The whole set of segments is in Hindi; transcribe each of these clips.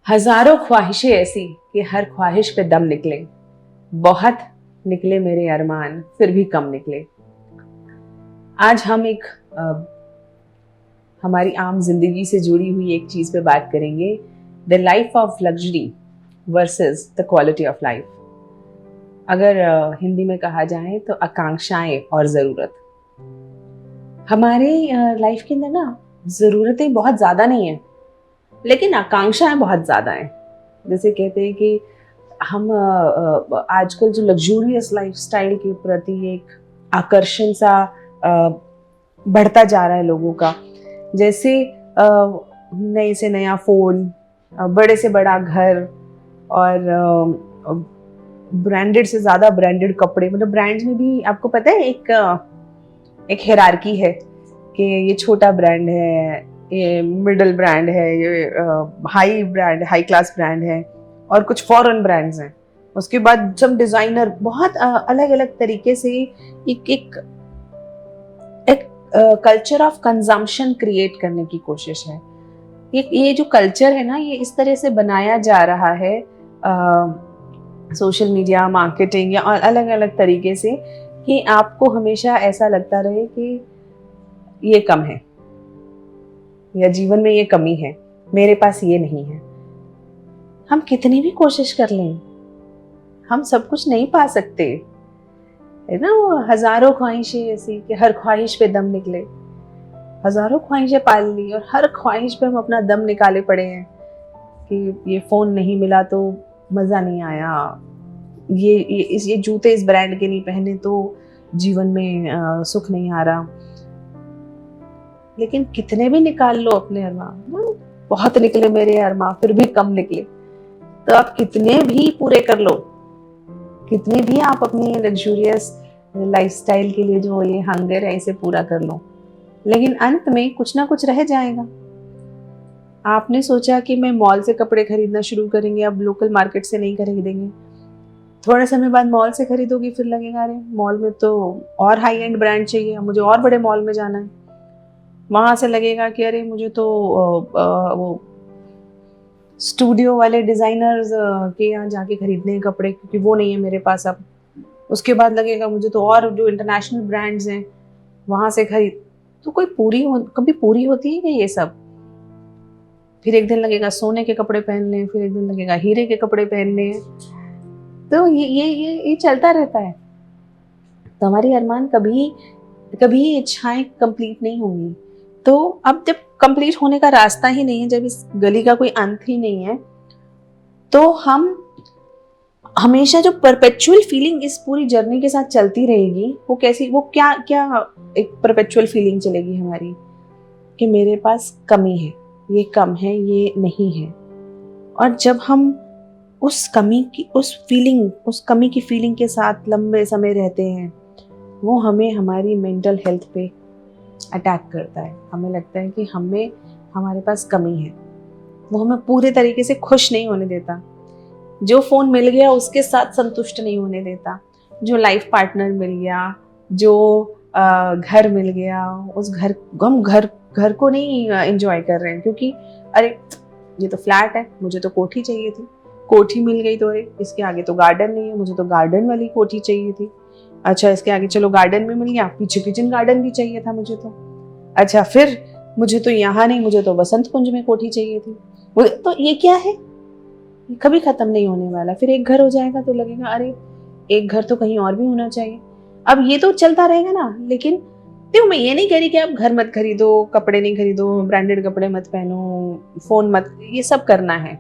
हजारों ख्वाहिशें ऐसी कि हर ख्वाहिश पे दम निकले। बहुत निकले मेरे अरमान, फिर भी कम निकले। आज हम एक हमारी आम जिंदगी से जुड़ी हुई एक चीज पे बात करेंगे, the life of luxury versus the quality of life. अगर हिंदी में कहा जाए तो आकांक्षाएं और जरूरत। हमारे लाइफ के अंदर ना जरूरतें बहुत ज्यादा नहीं है, लेकिन आकांक्षाएं बहुत ज्यादा हैं। जैसे कहते हैं कि हम आजकल जो लग्जूरियस लाइफस्टाइल के प्रति एक आकर्षण सा बढ़ता जा रहा है लोगों का। जैसे नए से नया फोन, बड़े से बड़ा घर और ब्रांडेड से ज्यादा ब्रांडेड कपड़े। मतलब ब्रांड्स में भी आपको पता है एक हायरार्की है कि ये छोटा ब्रांड है, ये मिडिल ब्रांड है, ये high brand, high class brand है, और कुछ फॉरेन ब्रांड्स हैं। उसके बाद सब डिजाइनर बहुत अलग अलग तरीके से एक कल्चर ऑफ कंजम्पशन क्रिएट करने की कोशिश है। ये जो कल्चर है ना, ये इस तरह से बनाया जा रहा है सोशल मीडिया, मार्केटिंग या अलग अलग तरीके से कि आपको हमेशा ऐसा लगता रहे कि ये कम है या जीवन में ये कमी है, मेरे पास ये नहीं है। हम कितनी भी कोशिश कर लें, हम सब कुछ नहीं पा सकते, है ना। वो हजारों ख्वाहिशें ऐसी कि हर ख्वाहिश पे दम निकले। हजारों ख्वाहिशें पाल ली और हर ख्वाहिश पे हम अपना दम निकाले पड़े हैं कि ये फोन नहीं मिला तो मजा नहीं आया, ये जूते इस ब्रांड के नहीं पहने तो जीवन में सुख नहीं आ रहा। लेकिन कितने भी निकाल लो अपने अरमान, बहुत निकले मेरे अरमान, फिर भी कम निकले। तो आप कितने भी पूरे कर लो, कितने भी आप अपनी लग्जूरियस लाइफस्टाइल के लिए जो ये हंगर है इसे पूरा कर लो, लेकिन अंत में कुछ ना कुछ रह जाएगा। आपने सोचा कि मैं मॉल से कपड़े खरीदना शुरू करेंगे, अब लोकल मार्केट से नहीं खरीदेंगे। थोड़ा समय बाद मॉल से खरीदोगी, फिर लगेगा अरे मॉल में तो और हाई एंड ब्रांड चाहिए, मुझे और बड़े मॉल में जाना है। वहां से लगेगा कि अरे मुझे तो वो स्टूडियो वाले डिजाइनर्स के यहाँ जाके खरीदने हैं कपड़े, क्योंकि वो नहीं है मेरे पास अब। उसके बाद लगेगा मुझे तो और जो इंटरनेशनल ब्रांड्स हैं वहां से खरीद। तो कभी पूरी होती है क्या ये सब? फिर एक दिन लगेगा सोने के कपड़े पहनने, फिर एक दिन लगेगा हीरे के कपड़े पहनने। तो ये चलता रहता है। तो हमारी अरमान कभी इच्छाएं कंप्लीट नहीं होंगी। तो अब जब कंप्लीट होने का रास्ता ही नहीं है, जब इस गली का कोई अंत ही नहीं है, तो हम हमेशा जो परपेचुअल फीलिंग इस पूरी जर्नी के साथ चलती रहेगी, वो कैसी, वो क्या एक परपेचुअल फीलिंग चलेगी हमारी कि मेरे पास कमी है, ये कम है, ये नहीं है। और जब हम उस कमी की फीलिंग के साथ लंबे समय रहते हैं, वो हमें हमारी मेंटल हेल्थ पे अटैक करता है। हमें लगता है कि हमारे पास कमी है। वो हमें पूरे तरीके से खुश नहीं होने देता। जो फोन मिल गया उसके साथ संतुष्ट नहीं होने देता, जो लाइफ पार्टनर मिल गया, जो घर मिल गया, उस हम घर को नहीं एंजॉय कर रहे हैं, क्योंकि अरे ये तो फ्लैट है, मुझे तो कोठी चाहिए थी, कोठी मिल गई तो अरे इसके आगे तो गार्डन नहीं है, मुझे तो गार्डन वाली कोठी चाहिए थी। अच्छा, इसके आगे चलो गार्डन भी मिल गया, पीछे किचन गार्डन भी चाहिए था मुझे तो। अच्छा, फिर मुझे तो यहाँ नहीं, मुझे तो बसंत कुंज में कोठी चाहिए थी। तो ये क्या है? ये कभी खत्म नहीं होने वाला। फिर एक घर हो जाएगा तो लगेगा अरे एक घर तो कहीं और भी होना चाहिए। अब ये तो चलता रहेगा ना। लेकिन देखो, मैं ये नहीं कह रही कि आप घर मत खरीदो, कपड़े नहीं खरीदो, ब्रांडेड कपड़े मत पहनो, फोन मत, ये सब करना है।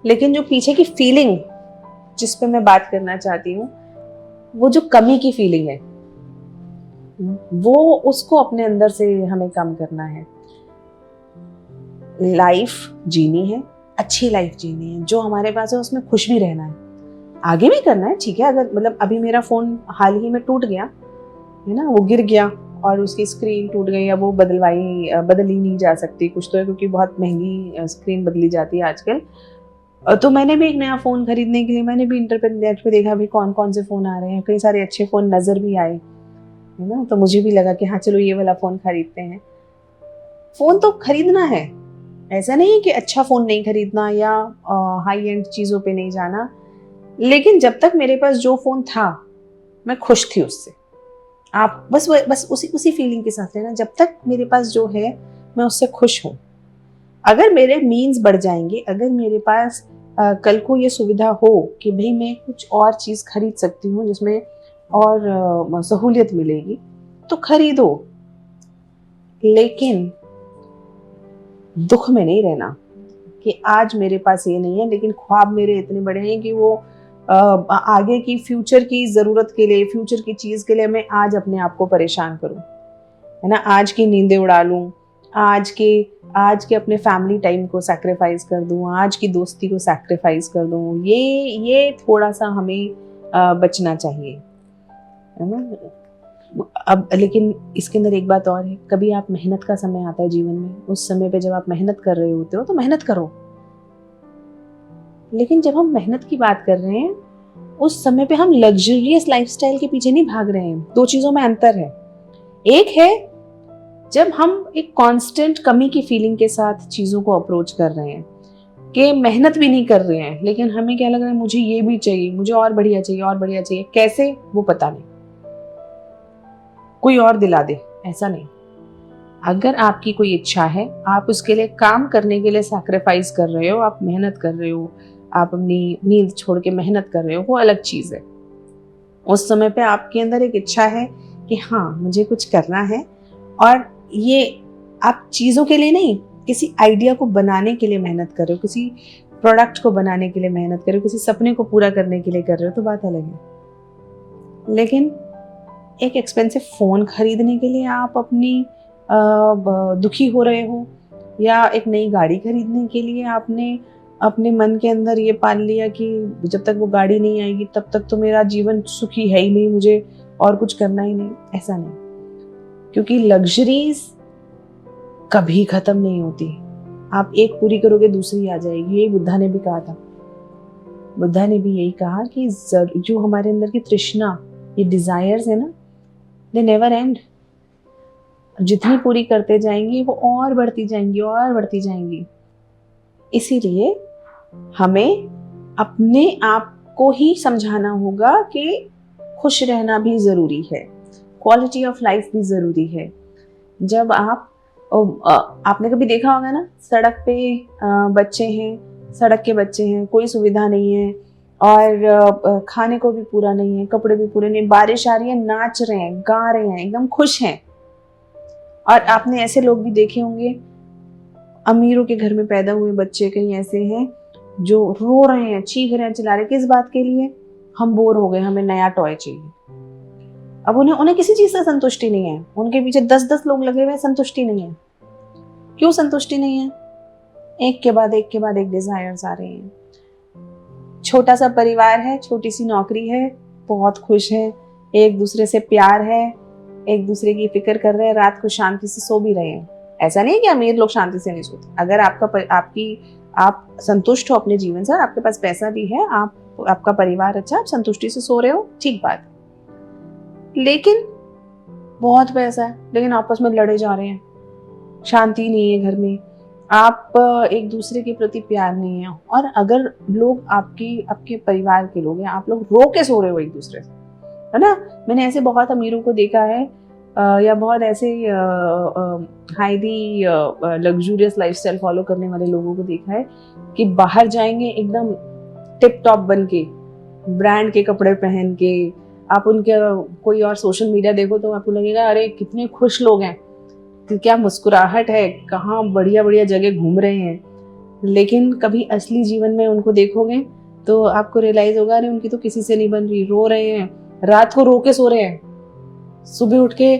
लेकिन जो पीछे की फीलिंग जिस पे मैं बात करना चाहती हूँ, वो जो कमी की फीलिंग है, वो उसको अपने अंदर से हमें कम करना है। लाइफ जीनी है, अच्छी लाइफ जीनी है, जो हमारे पास है उसमें खुश भी रहना है, आगे भी करना है। ठीक है, अगर मतलब अभी मेरा फोन हाल ही में टूट गया है ना, वो गिर गया और उसकी स्क्रीन टूट गई, अब वो बदली नहीं जा सकती, कुछ तो है, क्योंकि बहुत महंगी स्क्रीन बदली जाती है आजकल। तो मैंने भी एक नया फ़ोन खरीदने के लिए मैंने भी इंटरनेट पे देखा भी कौन कौन से फ़ोन आ रहे हैं, कई सारे अच्छे फ़ोन नज़र भी आए, है ना। तो मुझे भी लगा कि हाँ चलो ये वाला फ़ोन खरीदते हैं। फ़ोन तो खरीदना है, ऐसा नहीं है कि अच्छा फ़ोन नहीं खरीदना या हाई एंड चीज़ों पे नहीं जाना, लेकिन जब तक मेरे पास जो फ़ोन था मैं खुश थी उससे। आप बस उसी उसी फीलिंग के साथ रहना, जब तक मेरे पास जो है मैं उससे खुश हूँ। अगर मेरे मीन्स बढ़ जाएंगे, अगर मेरे पास कल को ये सुविधा हो कि भाई मैं कुछ और चीज़ खरीद सकती हूँ जिसमें और सहूलियत मिलेगी, तो खरीदो, लेकिन दुख में नहीं रहना कि आज मेरे पास ये नहीं है, लेकिन ख्वाब मेरे इतने बड़े हैं कि वो आगे की फ्यूचर की ज़रूरत के लिए, फ्यूचर की चीज़ के लिए मैं आज अपने आप को परेशान करूं, है ना, आज की नींदें उड़ा लूं, आज के अपने फैमिली टाइम को सैक्रिफाइस कर दूं, आज की दोस्ती को सैक्रिफाइस कर दूं। ये थोड़ा सा हमें बचना चाहिए, है ना। अब लेकिन इसके अंदर एक बात और है, कभी आप मेहनत का समय आता है जीवन में, उस समय पे जब आप मेहनत कर रहे होते हो तो मेहनत करो, लेकिन जब हम मेहनत की बात कर रहे हैं उस समय पे हम लग्जरियस लाइफस्टाइल के पीछे नहीं भाग रहे हैं। दो चीजों में अंतर है। एक है जब हम एक कांस्टेंट कमी की फीलिंग के साथ चीजों को अप्रोच कर रहे हैं कि मेहनत भी नहीं कर रहे हैं, लेकिन हमें क्या लग रहा है, मुझे ये भी चाहिए, मुझे और बढ़िया चाहिए, और बढ़िया चाहिए, कैसे वो पता नहीं, कोई और दिला दे, ऐसा नहीं। अगर आपकी कोई इच्छा है, आप उसके लिए काम करने के लिए सैक्रिफाइस कर रहे हो, आप मेहनत कर रहे हो, आप अपनी नींद छोड़ के मेहनत कर रहे हो, वो अलग चीज है। उस समय पे आपके अंदर एक इच्छा है कि हाँ मुझे कुछ करना है, और ये आप चीजों के लिए नहीं, किसी आइडिया को बनाने के लिए मेहनत कर रहे हो, किसी प्रोडक्ट को बनाने के लिए मेहनत कर रहे हो, किसी सपने को पूरा करने के लिए कर रहे हो, तो बात अलग है। लेकिन एक एक्सपेंसिव फोन खरीदने के लिए आप अपनी दुखी हो रहे हो, या एक नई गाड़ी खरीदने के लिए आपने अपने मन के अंदर ये पाल लिया कि जब तक वो गाड़ी नहीं आएगी तब तक तो मेरा जीवन सुखी है ही नहीं, मुझे और कुछ करना ही नहीं, ऐसा नहीं। क्योंकि लग्जरीज कभी खत्म नहीं होती, आप एक पूरी करोगे दूसरी आ जाएगी। यही बुद्धा ने भी कहा था, बुद्धा ने भी यही कहा कि जो हमारे अंदर की तृष्णा, ये डिजायर्स है ना, दे नेवर एंड। जितनी पूरी करते जाएंगी वो और बढ़ती जाएंगी और बढ़ती जाएंगी। इसीलिए हमें अपने आप को ही समझाना होगा कि खुश रहना भी जरूरी है, क्वालिटी ऑफ लाइफ भी जरूरी है। जब आपने कभी देखा होगा ना, सड़क पे बच्चे हैं, सड़क के बच्चे हैं, कोई सुविधा नहीं है, और खाने को भी पूरा नहीं है, कपड़े भी पूरे नहीं, बारिश आ रही है, नाच रहे हैं, गा रहे हैं, एकदम खुश हैं। और आपने ऐसे लोग भी देखे होंगे, अमीरों के घर में पैदा हुए बच्चे कहीं ऐसे हैं जो रो रहे हैं, चीख रहे हैं, चिल्ला रहे हैं, किस बात के लिए, हम बोर हो गए, हमें नया टॉय चाहिए। अब उन्हें किसी चीज से संतुष्टि नहीं है, उनके पीछे 10-10 लोग लगे हुए हैं, संतुष्टि नहीं है। क्यों संतुष्टि नहीं है? एक के बाद एक के बाद एक डिजायर्स आ रहे हैं। छोटा सा परिवार है, छोटी सी नौकरी है, बहुत खुश है, एक दूसरे से प्यार है, एक दूसरे की फिक्र कर रहे हैं, रात को शांति से सो भी रहे हैं। ऐसा नहीं है कि अमीर लोग शांति से नहीं सोते। अगर आप संतुष्ट हो अपने जीवन से, आपके पास पैसा भी है, आपका परिवार अच्छा, आप संतुष्टि से सो रहे हो, ठीक बात। लेकिन बहुत पैसा है, लेकिन आपस में लड़े जा रहे हैं, शांति नहीं है घर में, आप एक दूसरे के प्रति प्यार नहीं है। और अगर लोग आपके परिवार के लोग हैं, आप लोग रो के सो रहे हो एक दूसरे से, है ना। मैंने ऐसे बहुत अमीरों को देखा है, या बहुत ऐसे हाईली लग्जूरियस लाइफस्टाइल फॉलो करने वाले लोगों को देखा है कि बाहर जाएंगे एकदम टिप टॉप बन के, ब्रांड के कपड़े पहन के। आप उनके कोई और सोशल मीडिया देखो तो आपको लगेगा अरे कितने खुश लोग हैं, क्या मुस्कुराहट है, कहाँ बढ़िया बढ़िया जगह घूम रहे हैं। लेकिन कभी असली जीवन में उनको देखोगे तो आपको रियलाइज होगा अरे उनकी तो किसी से नहीं बन रही, रो रहे हैं, रात को रो के सो रहे हैं, सुबह उठ के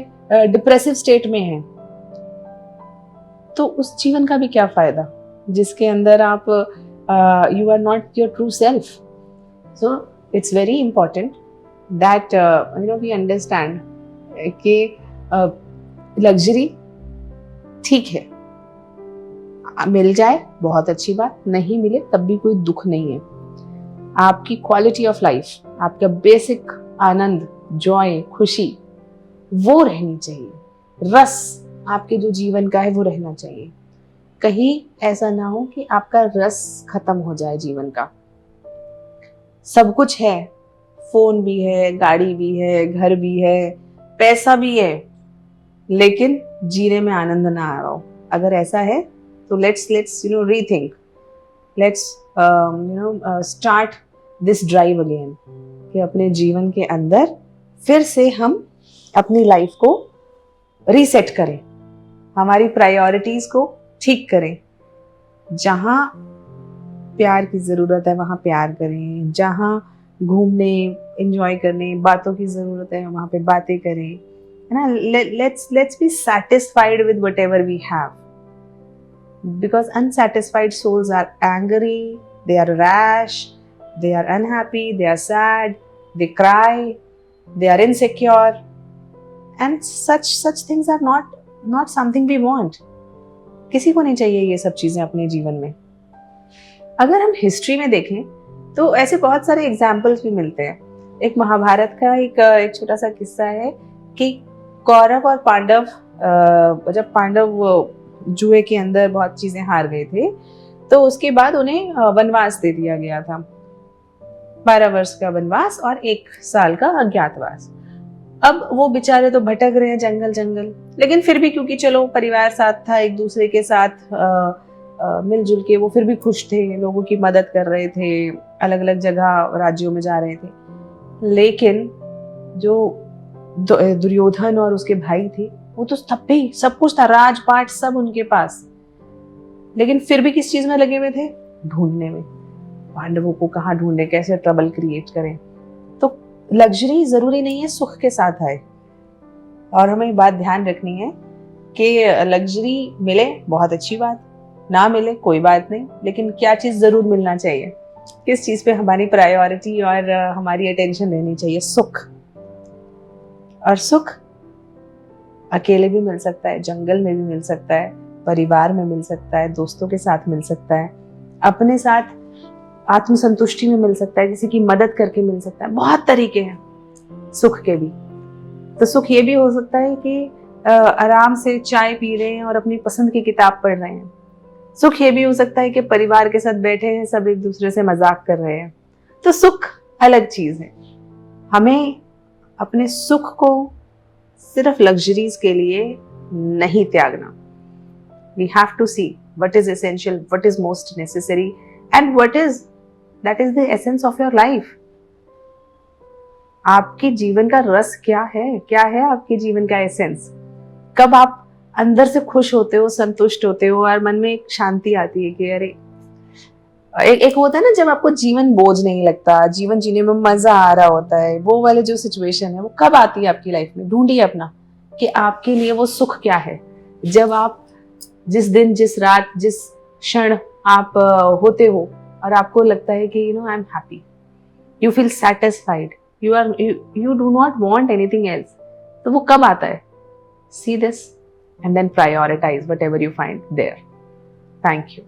डिप्रेसिव स्टेट में हैं। तो उस जीवन का भी क्या फायदा जिसके अंदर आप you are not your true self. So it's very important that we understand कि लग्जरी ठीक है, मिल जाए बहुत अच्छी बात, नहीं मिले तब भी कोई दुख नहीं है। आपकी क्वालिटी ऑफ लाइफ, आपका बेसिक आनंद, जॉय, खुशी वो रहनी चाहिए, रस आपके जो जीवन का है वो रहना चाहिए। कहीं ऐसा ना हो कि आपका रस खत्म हो जाए जीवन का। सब कुछ है, फोन भी है, गाड़ी भी है, घर भी है, पैसा भी है, लेकिन जीने में आनंद ना आ रहा हो। अगर ऐसा है तो let's rethink, let's start this drive again, कि अपने जीवन के अंदर फिर से हम अपनी लाइफ को रीसेट करें, हमारी प्रायोरिटीज को ठीक करें। जहां प्यार की जरूरत है वहां प्यार करें, जहां घूमने एंजॉय करने बातों की जरूरत है वहां पे बातें करें, है ना। Let's be satisfied with whatever we have, because unsatisfied souls are angry, they are rash, they are unhappy, they are sad, they cry, they are insecure, and such things are not something we want. किसी को नहीं चाहिए ये सब चीजें अपने जीवन में। अगर हम हिस्ट्री में देखें तो ऐसे बहुत सारे एग्जाम्पल्स भी मिलते हैं। एक महाभारत का एक छोटा सा किस्सा है कि कौरव और पांडव, जब पांडव जुए के अंदर बहुत चीजें हार गए थे, तो उसके बाद उन्हें वनवास दे दिया गया था, 12 वर्ष का वनवास और 1 साल का अज्ञातवास। अब वो बेचारे तो भटक रहे हैं जंगल जंगल, लेकिन फिर भी क्योंकि चलो परिवार साथ था, एक दूसरे के साथ मिलजुल के वो फिर भी खुश थे, लोगों की मदद कर रहे थे, अलग अलग जगह राज्यों में जा रहे थे। लेकिन जो दुर्योधन और उसके भाई थे, वो तो तब भी सब कुछ था, राजपाट सब उनके पास, लेकिन फिर भी किस चीज में लगे हुए थे? ढूंढने में। पांडवों को कहाँ ढूंढे, कैसे ट्रबल क्रिएट करें। तो लग्जरी जरूरी नहीं है सुख के साथ आए, और हमें बात ध्यान रखनी है कि लग्जरी मिले बहुत अच्छी बात, ना मिले कोई बात नहीं, लेकिन क्या चीज जरूर मिलना चाहिए, किस चीज पे हमारी प्रायोरिटी और हमारी अटेंशन रहनी चाहिए? सुख। और सुख अकेले भी मिल सकता है, जंगल में भी मिल सकता है, परिवार में मिल सकता है, दोस्तों के साथ मिल सकता है, अपने साथ आत्मसंतुष्टि में मिल सकता है, किसी की मदद करके मिल सकता है। बहुत तरीके हैं सुख के भी। तो सुख ये भी हो सकता है कि आराम से चाय पी रहे हैं और अपनी पसंद की किताब पढ़ रहे हैं। सुख ये भी हो सकता है कि परिवार के साथ बैठे हैं, सब एक दूसरे से मजाक कर रहे हैं। तो सुख अलग चीज है। हमें अपने सुख को सिर्फ लग्जरीज के लिए नहीं त्यागना। We have to see what is essential, what is most necessary, and that is the essence of your life. आपके जीवन का रस क्या है आपके जीवन का एसेंस? कब आप अंदर से खुश होते हो, संतुष्ट होते हो और मन में एक शांति आती है कि अरे, एक होता है ना जब आपको जीवन बोझ नहीं लगता, जीवन जीने में मजा आ रहा होता है, वो वाले जो सिचुएशन है वो कब आती है आपकी लाइफ में? ढूंढिए अपना कि आपके लिए वो सुख क्या है। जब आप जिस दिन, जिस रात, जिस क्षण आप होते हो और आपको लगता है कि I am happy, you feel satisfied, you do not want anything else, तो वो कब आता है? See this and then prioritize whatever you find there. Thank you.